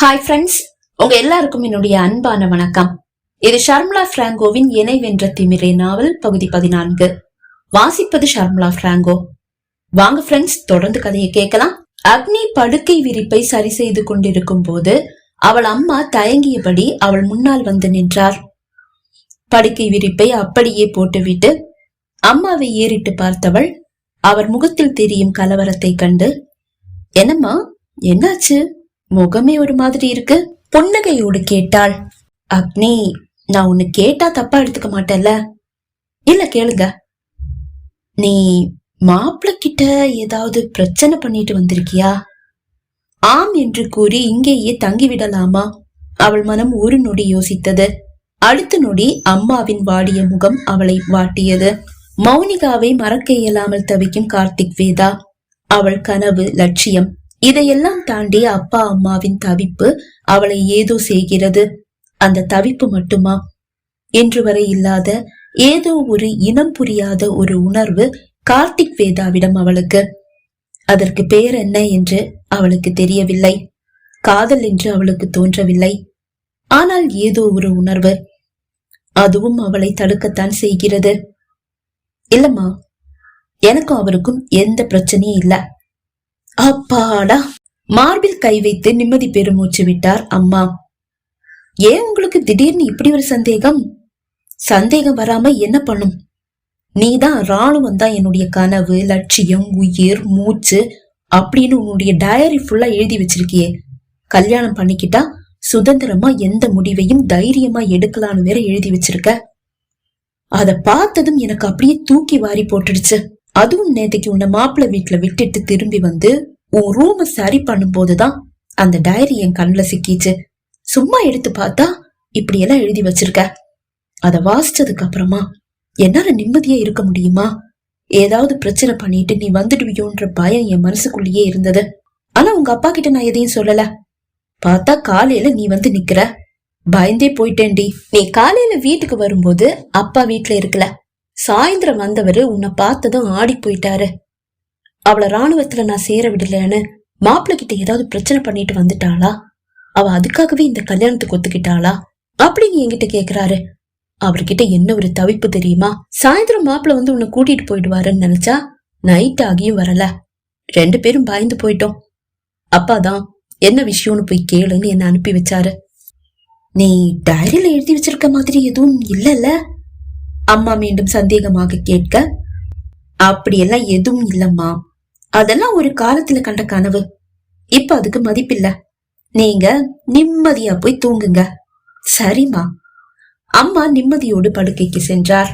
Hi friends, உங்க எல்லாருக்கும் என்னுடைய அன்பான வணக்கம். இது ஷர்மிளா பிராங்கோவின் இணை வென்ற திமிரே நாவல் பகுதி 14. வாசிப்பது ஷர்மிளா பிராங்கோ. வாங்க ஃப்ரெண்ட்ஸ், தொடர்ந்து கதையை கேட்கலாம். அக்னி படுக்கை விரிப்பை சரி செய்து கொண்டிருக்கும் போது அவள் அம்மா தயங்கியபடி அவள் முன்னால் வந்து நின்றார். படுக்கை விரிப்பை அப்படியே போட்டுவிட்டு அம்மாவை ஏறிட்டு பார்த்தவள் அவர் முகத்தில் தெரியும் கலவரத்தை கண்டு, என்னம்மா, என்னாச்சு? முகமே ஒரு மாதிரி இருக்கு. புன்னகையோடு கேட்டாள். அக்னி, நான் உன்னை கேட்டா தப்பா எடுத்துக்க மாட்டேல்ல? இல்ல, கேளுங்க. நீ மாப்பிள்ள கிட்ட ஏதாவது பிரச்சனை பண்ணிட்டு வந்திருக்கியா? ஆம் என்று கூறி இங்கேயே தங்கிவிடலாமா? அவள் மனம் ஒரு நொடி யோசித்தது. அடுத்த நொடி அம்மாவின் வாடிய முகம் அவளை வாட்டியது. மௌனிகாவை மறக்க இயலாமல் தவிக்கும் கார்த்திக் வேதா, அவள் கனவு, லட்சியம், இதையெல்லாம் தாண்டி அப்பா அம்மாவின் தவிப்பு அவளை ஏதோ செய்கிறது. அந்த தவிப்பு மட்டுமா? என்று வரை இல்லாத ஏதோ ஒரு இனம் புரியாத ஒரு உணர்வு கார்த்திக் வேதாவிடம் அவளுக்கு. அதற்கு பெயர் என்ன என்று அவளுக்கு தெரியவில்லை. காதல் என்று அவளுக்கு தோன்றவில்லை. ஆனால் ஏதோ ஒரு உணர்வு, அதுவும் அவளை தடுக்கத்தான் செய்கிறது. இல்லம்மா, எனக்கும் அவருக்கும் எந்த பிரச்சனையும் இல்ல. அப்பாடா! மார்பில் கை வைத்து நிம்மதி பெருமூச்சு விட்டார் அம்மா. ஏன் உங்களுக்கு திடீர்னு இப்படி ஒரு சந்தேகம்? சந்தேகம் வராம என்ன பண்ணும்? நீதான் ராணுவம் தான் என்னுடைய கனவு, லட்சியம், உயிர், மூச்சு அப்படின்னு உன்னுடைய டயரி ஃபுல்லா எழுதி வச்சிருக்கியே. கல்யாணம் பண்ணிக்கிட்டா சுதந்திரமா எந்த முடிவையும் தைரியமா எடுக்கலான்னு வேற எழுதி வச்சிருக்க. அத பார்த்ததும் எனக்கு அப்படியே தூக்கி வாரி போட்டுடுச்சு. அதுவும் நேத்தைக்கு உன்னை மாப்பிள்ள வீட்டுல விட்டுட்டு திரும்பி வந்து உன் ரூம சரி பண்ணும் போதுதான் அந்த டைரி என் கண்ணுல சிக்கிச்சு. சும்மா எடுத்து பார்த்தா இப்படி எல்லாம் எழுதி வச்சிருக்க. அத வாசிச்சதுக்கு அப்புறமா என்னால நிம்மதியா இருக்க முடியுமா? ஏதாவது பிரச்சனை பண்ணிட்டு நீ வந்துடுவியோன்ற பயம் என் மனசுக்குள்ளேயே இருந்தது. ஆனா உங்க அப்பா கிட்ட நான் எதையும் சொல்லல. பார்த்தா காலையில நீ வந்து நிக்கிற. பயந்தே போயிட்டேன்டி. நீ காலையில வீட்டுக்கு வரும்போது அப்பா வீட்டுல இருக்கல. சாயந்தரம் வந்தவரு உன்னை பார்த்ததும் ஆடி போயிட்டாரு. அவளை ராணுவத்துல நான் சேர விடலன்னு மாப்பிள்ள கிட்ட ஏதாவது பிரச்சனை பண்ணிட்டு வந்துட்டாளா? அவ அதுக்காகவே இந்த கல்யாணத்துக்கு ஒத்துக்கிட்டாளா அப்படின்னு என்கிட்ட கேக்குறாரு. அவர்கிட்ட என்ன ஒரு தவிப்பு தெரியுமா? சாயந்தரம் மாப்பிள்ள வந்து உன்னை கூட்டிட்டு போயிடுவாருன்னு நினைச்சா நைட் ஆகியும் வரல. 2 பேரும் பயந்து போயிட்டோம். அப்பாதான் என்ன விஷயம்னு போய் கேளுன்னு என்ன அனுப்பி வச்சாரு. நீ டைரியில எழுதி வச்சிருக்க மாதிரி எதுவும் இல்லல்ல? அம்மா மீண்டும் சந்தேகமாக கேட்க, அப்படியெல்லாம் எதுவும் இல்லம்மா. அதெல்லாம் ஒரு காலத்துல கண்ட கனவு. இப்ப அதுக்கு மதிப்பில்ல. நீங்க நிம்மதியா போய் தூங்குங்க. சரிம்மா. அம்மா நிம்மதியோடு படுக்கைக்கு சென்றார்.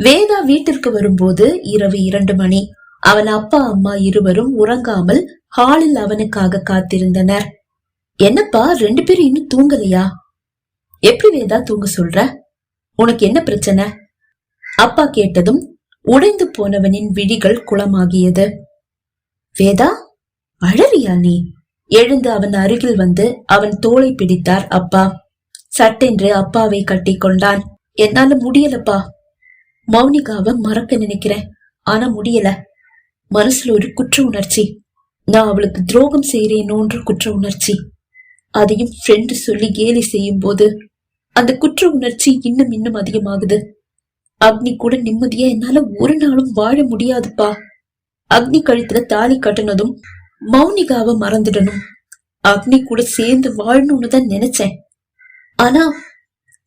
வேதா வீட்டிற்கு வரும்போது இரவு 2 மணி. அவன் அப்பா அம்மா இருவரும் உறங்காமல் ஹாலில் அவனுக்காக காத்திருந்தனர். என்னப்பா, 2 பேரும் இன்னும் தூங்கலையா? எப்படி வேதா தூங்க சொல்ற? உனக்கு என்ன பிரச்சனை? அப்பா கேட்டதும் உடைந்து போனவனின் விழிகள் குளமாகியது. வேதா, அழறியா நீ? எழுந்து அவன் அருகில் வந்து அவன் தோளை பிடித்தார் அப்பா. சட்டென்று அப்பாவை கட்டி கொண்டான். என்னால முடியலப்பா. மௌனிகாவை மறக்க நினைக்கிறேன், ஆனா முடியல. மனசுல ஒரு குற்ற உணர்ச்சி. நான் அவளுக்கு துரோகம் செய்யறேனோன்ற குற்ற உணர்ச்சி. அதையும் ஃப்ரெண்டு சொல்லி கேலி செய்யும் போது அந்த குற்ற உணர்ச்சி இன்னும் அதிகமாகுது. அக்னி கூட நிம்மதியா என்னால ஒரு நாளும் வாழ முடியாதுப்பா. அக்னி கழுத்துல தாலி கட்டினதும் மௌனிகாவை மறந்துடணும், அக்னி கூட சேர்ந்து வாழணும்னு தான் நினைச்சேன். ஆனா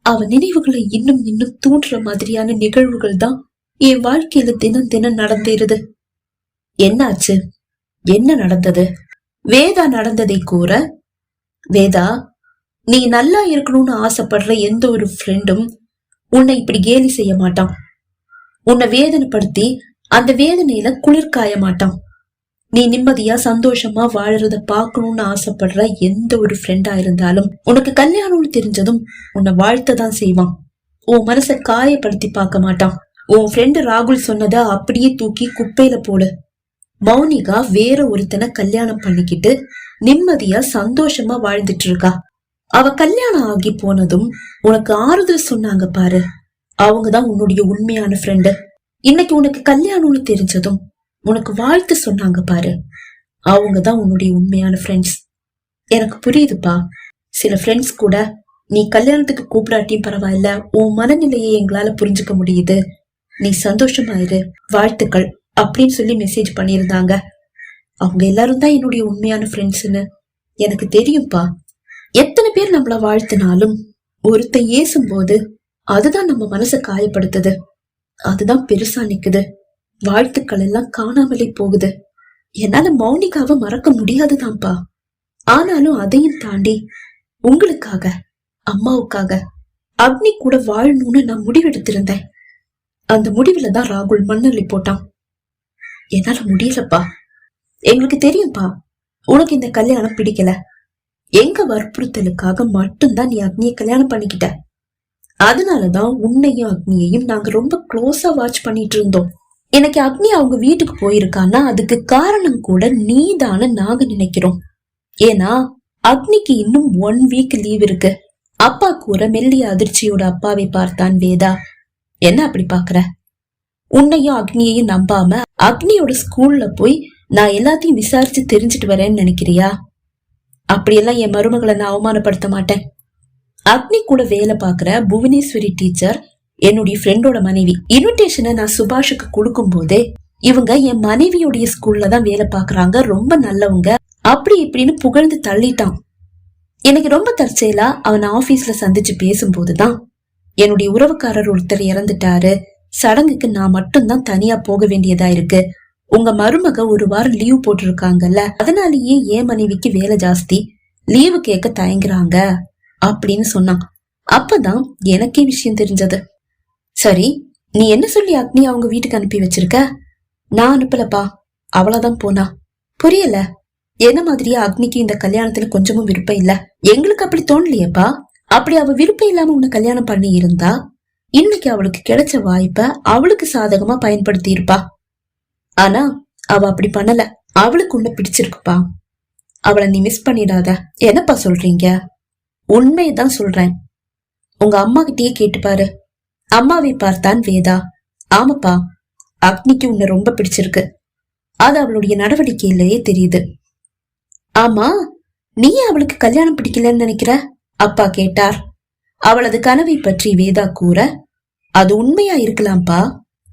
அவ நினைவுகளை இன்னும் தூண்டுற மாதிரியான நிகழ்வுகள் தான் என் வாழ்க்கையில தினம் நடந்தேருது. என்னாச்சு? என்ன நடந்தது? வேதா நடந்ததை கூற, வேதா, நீ நல்லா இருக்கணும்னு ஆசைப்படுற எந்த ஒரு ஃப்ரெண்டும் உன்னை இப்படி கேலி செய்ய மாட்டான். உன்னை வேதனைப்படுத்தி அந்த வேதனையில குளிர்காய மாட்டான். நீ நிம்மதியா சந்தோஷமா வாழறத பாக்கணும்னு ஆசைப்படுற எந்த ஒரு ஃப்ரெண்டா இருந்தாலும் உனக்கு கல்யாணம்னு தெரிஞ்சதும் உன்னை வாழ்த்ததான் செய்வான். உன் மனச காயப்படுத்தி பார்க்க மாட்டான். உன் ஃப்ரெண்டு ராகுல் சொன்னத அப்படியே தூக்கி குப்பையில போடு. மௌனிகா வேற ஒருத்தனை கல்யாணம் பண்ணிக்கிட்டு நிம்மதியா சந்தோஷமா வாழ்ந்துட்டு இருக்கா. அவ கல்யாணம் ஆகி போனதும் உனக்கு ஆறுதல் சொன்னாங்க பாரு, அவங்கதான் உன்னுடைய உண்மையான ஃப்ரெண்டு. இன்னைக்கு உனக்கு கல்யாணம்னு தெரிஞ்சதும் உனக்கு வாழ்த்து சொன்னாங்க பாரு, அவங்கதான் உன்னுடைய உண்மையான ஃப்ரெண்ட்ஸ். எனக்கு புரியுதுப்பா. சில ஃப்ரெண்ட்ஸ் கூட நீ கல்யாணத்துக்கு கூப்பிடாட்டியும் பரவாயில்ல, உன் மனநிலையை எங்களால புரிஞ்சுக்க முடியுது, நீ சந்தோஷமாயிரு, வாழ்த்துக்கள் அப்படின்னு சொல்லி மெசேஜ் பண்ணியிருந்தாங்க. அவங்க எல்லாரும் தான் என்னுடைய உண்மையான ஃப்ரெண்ட்ஸ்ன்னு எனக்கு தெரியும்பா. எத்தனை பேர் நம்மள வாழ்த்தினாலும் ஒருத்தன் ஏசும் போது அதுதான் நம்ம மனசை காயப்படுத்துது, அதுதான் பெருசா நிக்குது. வாழ்த்துக்கள் எல்லாம் காணாமலே போகுது. என்னால மௌனிகாவை மறக்க முடியாதுதான்ப்பா. ஆனாலும் அதையும் தாண்டி உங்களுக்காக, அம்மாவுக்காக அக்னி கூட வாழணும்னு நான் முடிவெடுத்திருந்தேன். அந்த முடிவுல தான் ராகுல் மண்ணள்ளி போட்டான். என்னால முடியலப்பா. எங்களுக்கு தெரியும்பா உனக்கு இந்த கல்யாணம் பிடிக்கல. எங்க வற்புறுத்தலுக்காக மட்டும்தான் நீ அக்னியை கல்யாணம் பண்ணிக்கிட்ட. அதனாலதான் உன்னையும் அக்னியையும் நாங்க ரொம்ப க்ளோஸா வாட்ச் பண்ணிட்டு இருந்தோம். எனக்கு அக்னி அவங்க வீட்டுக்கு போயிருக்கான்னா அதுக்கு காரணம் கூட நீதான நாங்க நினைக்கிறோம். ஏன்னா அக்னிக்கு இன்னும் 1 வீக் லீவ் இருக்கு. அப்பா கூற மெல்லிய அதிர்ச்சியோட அப்பாவை பார்த்தான் வேதா. என்ன அப்படி பாக்குற? உன்னையும் அக்னியையும் நம்பாம அக்னியோட ஸ்கூல்ல போய் நான் எல்லாத்தையும் விசாரிச்சு தெரிஞ்சுட்டு வரேன்னு நினைக்கிறியா? அப்படியெல்லாம் என் மருமகளை நான் அவமானப்படுத்த மாட்டேன். அக்னி கூட வேலை பாக்குற புவனேஸ்வரி டீச்சர் என்னுடைய ஃப்ரெண்டோட மனைவி. இன்விடேஷனை நான் சுபாஷுக்கு கொடுக்கும் போதே இவங்க என் மனைவியோடைய ஸ்கூல்ல தான் வேலை பாக்குறாங்க, ரொம்ப நல்லவங்க, அப்படி இப்படின்னு புகழ்ந்து தள்ளிட்டான். எனக்கு ரொம்ப தற்செயலா அவன் ஆபீஸ்ல சந்திச்சு பேசும்போதுதான் என்னுடைய உறவுக்காரர் ஒருத்தர் இறந்துட்டாரு, சடங்குக்கு நான் மட்டும்தான் தனியா போக வேண்டியதா இருக்கு, உங்க மருமக 1 வாரம் லீவ் போட்டிருக்காங்கல்ல, அதனாலேயே என் மனைவிக்கு வேலை ஜாஸ்தி, லீவு கேட்க தயங்குறாங்க அப்படின்னு சொன்னான். அப்பதான் எனக்கே விஷயம் தெரிஞ்சது. சரி, நீ என்ன சொல்லி அக்னி அவங்க வீட்டுக்கு அனுப்பி வச்சிருக்க? நான் அனுப்பலப்பா, அவளதான் போனா. புரியல? என்ன மாதிரியா அக்னிக்கு இந்த கல்யாணத்துல கொஞ்சமும் விருப்பம் இல்ல. எங்களுக்கு அப்படி தோணலையப்பா. அப்படி அவ விருப்பம் இல்லாம உன்னை கல்யாணம் பண்ணி இருந்தா இன்னைக்கு அவளுக்கு கிடைச்ச வாய்ப்ப அவளுக்கு சாதகமா பயன்படுத்தி இருப்பா. ஆனா அவ அப்படி பண்ணல. அவளுக்கு உன்னை பிடிச்சிருக்குப்பா. அவளை நீ மிஸ் பண்ணிடாத. என்னப்பா சொல்றீங்க? உண்மையதான் சொல்றேன். உங்க அம்மா கிட்டயே கேட்டுப்பாரு. அம்மாவை பார்த்தான் வேதா. ஆமாப்பா, அக்னிக்கு உன்னை ரொம்ப பிடிச்சிருக்கு, அது அவளுடைய நடவடிக்கையிலேயே தெரியுது. ஆமா, நீ அவளுக்கு கல்யாணம் பிடிக்கலன்னு நினைக்கிற? அப்பா கேட்டார். அவளது கனவை பற்றி வேதா கூற, அது உண்மையா இருக்கலாம்ப்பா,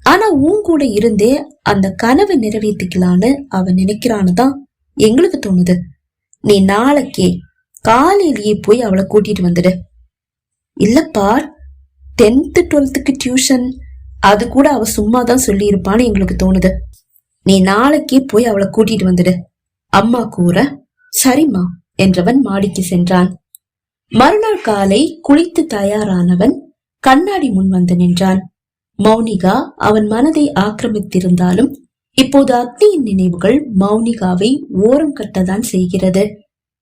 ஆனா உன் கூட இருந்தே அந்த கனவை நிறைவேற்றிக்கலான்னு அவன் நினைக்கிறான்னுதான் எங்களுக்கு தோணுது. நீ நாளைக்கே காலையிலேயே போய் அவளை கூட்டிட்டு வந்துடு. இல்லப்பா, 10th 12th டியூஷன், அது கூட அவ சும்மாதான் சொல்லி இருப்பான்னு எங்களுக்கு தோணுது. நீ நாளைக்கே போய் அவளை கூட்டிட்டு வந்துடு, அம்மா கூற. சரிம்மா என்றவன் மாடிக்கு சென்றான். மறுநாள் காலை குளித்து தயாரானவன் கண்ணாடி முன் வந்து நின்றான். மௌனிகா அவன் மனதை ஆக்கிரமித்திருந்தாலும் இப்போது அக்னியின் நினைவுகள் மௌனிகாவை ஓரம் கட்டதான் செய்கிறது.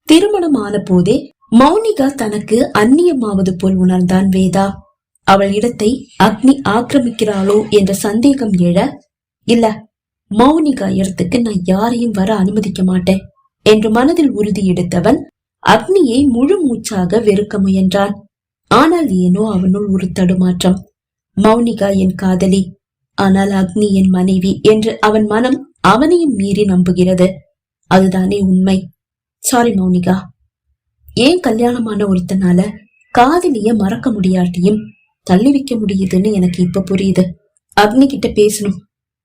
திருமணம் ஆன போதே மௌனிகா தனக்கு அந்நியமாவது போல் உணர்ந்தான் வேதா. அவள் இடத்தை அக்னி ஆக்கிரமிக்கிறாளோ என்ற சந்தேகம் எழ, இல்ல, மௌனிகா இடத்துக்கு நான் யாரையும் வர அனுமதிக்க மாட்டேன் என்று மனதில் உறுதி எடுத்தவன் அக்னியை முழு மூச்சாக வெறுக்க முயன்றான். ஆனால் ஏனோ அவனுள் ஒரு தடுமாற்றம். மௌனிகா என் காதலி, ஆனால் அக்னி என் மனைவி என்று அவன் மனம் அவனையும் மீறி நம்புகிறது. அதுதானே உண்மை. சாரி மௌனிகா. ஏன் கல்யாணமான ஒருத்தனால காதலிய மறக்க முடியாட்டியும் தள்ளி வைக்க முடியுதுன்னு எனக்கு இப்ப புரியுது. அக்னி கிட்ட பேசணும்,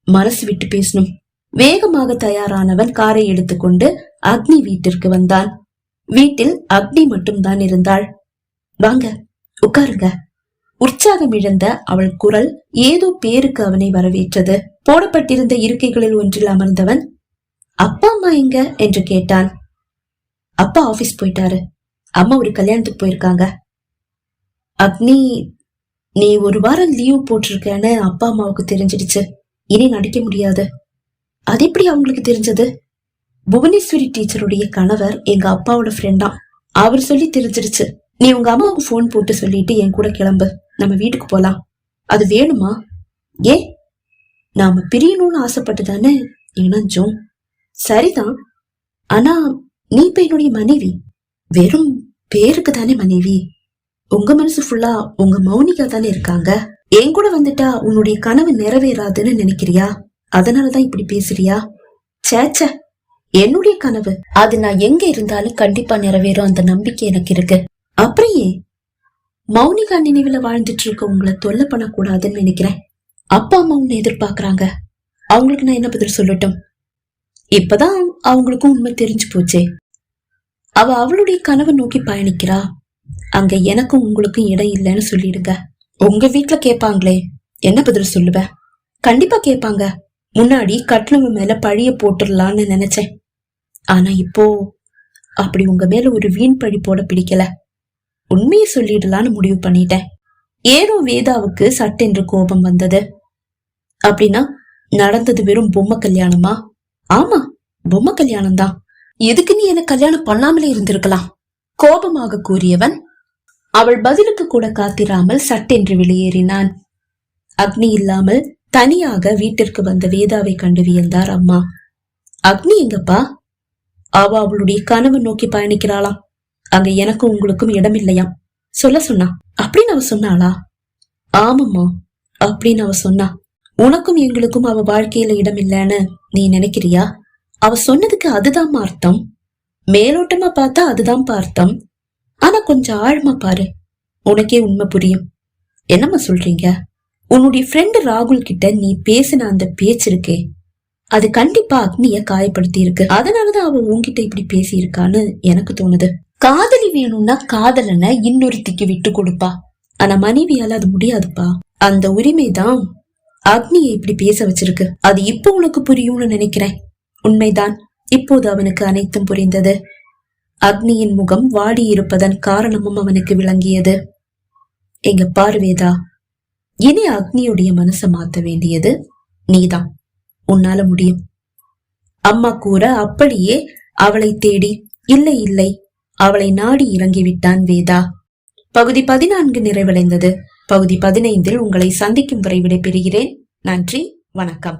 மனசு விட்டு பேசணும். வேகமாக தயாரானவன் காரை எடுத்துக்கொண்டு அக்னி வீட்டிற்கு வந்தான். வீட்டில் அக்னி மட்டும்தான் இருந்தாள். வாங்க உட்காருங்க. உற்சாகம் இழந்த அவள் குரல் ஏதோ பேருக்கு அவனை வரவேற்றது. போடப்பட்டிருந்த இருக்கைகளில் ஒன்றில் அமர்ந்தவன், அப்பா அம்மா எங்க என்று கேட்டான். அப்பா ஆபீஸ் போயிட்டாரு, அம்மா ஒரு கல்யாணத்துக்கு போயிருக்காங்க. அக்னி, நீ 1 வாரம் லீவ் போட்டிருக்கேன்னு அப்பா அம்மாவுக்கு தெரிஞ்சிடுச்சு, இனி நடிக்க முடியாது. அது எப்படி அவங்களுக்கு தெரிஞ்சது? புவனேஸ்வரி டீச்சருடைய கணவர் எங்க அப்பாவோட ஃப்ரெண்டா, அவர் சொல்லி தெரிஞ்சிருச்சு. நீ உங்க அம்மாவுக்கு போன் போட்டு சொல்லிட்டு என் கூட கிளம்பு, நம்ம வீட்டுக்கு போலாம். அது வேணுமா? ஏன், நாம பிரியணும்னு ஆசைப்பட்டுதானே இணைஞ்சோம். சரிதான், ஆனா நீ இப்ப என்னுடைய மனைவி, வெறும் பேருக்கு தானே மனைவி. உங்க மனசு ஃபுல்லா உங்க மௌனிகா தானே இருக்காங்க. என் கூட வந்துட்டா உன்னுடைய கனவு நிறைவேறாதுன்னு நினைக்கிறியா? அதனாலதான் இப்படி பேசுறியா? சேச்ச, என்னுடைய கனவு. அது நான் எங்க இருந்தாலும் கண்டிப்பா நிறைவேறும் அந்த நம்பிக்கை எனக்கு இருக்கு. அப்புறம் ஏன் மௌனிகா நினைவுல வாழ்ந்துட்டு இருக்க உங்களை தொல்லை பண்ணக்கூடாதுன்னு நினைக்கிறேன். அப்பா அம்மா உன்னை எதிர்பார்க்கறாங்க. அவங்களுக்கு நான் என்ன பதில் சொல்லட்டும்? இப்பதான் அவங்களுக்கும் உண்மை தெரிஞ்சு போச்சே. அவ அவளுடைய கனவை நோக்கி பயணிக்கிறா. அங்க எனக்கும் உங்களுக்கும் இடம் இல்லைன்னு சொல்லிடுங்க. உங்க வீட்டுல கேட்பாங்களே, என்ன பதில் சொல்லுவ? கண்டிப்பா கேட்பாங்க. முன்னாடி கட்டினவ மேல பழிய போட்டுடலான்னு நினைச்சேன். ஆனா இப்போ அப்படி உங்க மேல ஒரு வீண் பழி போட பிடிக்கல. உண்மையை சொல்லிடலான்னு முடிவு பண்ணிட்டேன். ஏதோ வேதாவுக்கு சட்டென்று கோபம் வந்தது. அப்படின்னா நடந்தது வெறும் பொம்மை கல்யாணமா? ஆமா, பொம்மை கல்யாணம் தான். எதுக்கு நீ என்ன கல்யாணம் பண்ணாமலே இருந்திருக்கலாம்? கோபமாக கூறியவன் அவள் பதிலுக்கு கூட காத்திராமல் சட்டென்று வெளியேறினான். அக்னி இல்லாமல் தனியாக வீட்டிற்கு வந்த வேதாவை கண்டு வியந்தார் அம்மா. அக்னி எங்கப்பா? அவ அவளுடைய கனவு நோக்கி பயணிக்கிறாளாம். அங்க எனக்கும் உங்களுக்கும் இடம் இல்லையாம் சொல்ல சொன்னா. அப்படின்னு அவ சொன்னாளா? ஆமாம்மா, அப்படின்னு அவ சொன்னா. உனக்கும் எங்களுக்கும் அவ வாழ்க்கையில இடம் இல்லைன்னு நீ நினைக்கிறியா? அவ சொன்னதுக்கு அதுதான் அர்த்தம். மேலோட்டமா பார்த்தா அதுதான் அர்த்தம். ஆனா கொஞ்சம் ஆழமா பாரு, உனக்கே உண்மை புரியும். என்னம்மா சொல்றீங்க? உன்னுடைய ஃப்ரெண்டு ராகுல் கிட்ட நீ பேசின அந்த பேச்சு இருக்கே, அது கண்டிப்பா அக்னிய காயப்படுத்தி இருக்கு. அதனாலதான் அவ உன்கிட்ட இப்படி பேசி இருக்கான்னு எனக்கு தோணுது. காதலி வேணும்னா காதலனை இன்னொருத்திக்கு விட்டு கொடுப்பா. ஆனா மனைவியால அது முடியாதுப்பா. அந்த உரிமைதான் அக்னியை இப்படி பேச வச்சிருக்கு. அது இப்போ உனக்கு புரியும்னு நினைக்கிறேன். உண்மைதான். இப்போது அவனுக்கு அனைத்தும் புரிந்தது. அக்னியின் முகம் வாடி இருப்பதன் காரணமும் அவனுக்கு விளங்கியது. எங்க பாரு வேதா, இனி அக்னியுடைய மனசை மாத்த வேண்டியது நீதான். உன்னால முடியும். அம்மா கூற அப்படியே அவளை தேடி இல்லை இல்லை அவளை நாடி இறங்கிவிட்டான் வேதா. பகுதி 14 நிறைவடைந்தது. பகுதி 15 உங்களை சந்திக்கும் வரை விடைபெறுகிறேன். நன்றி, வணக்கம்.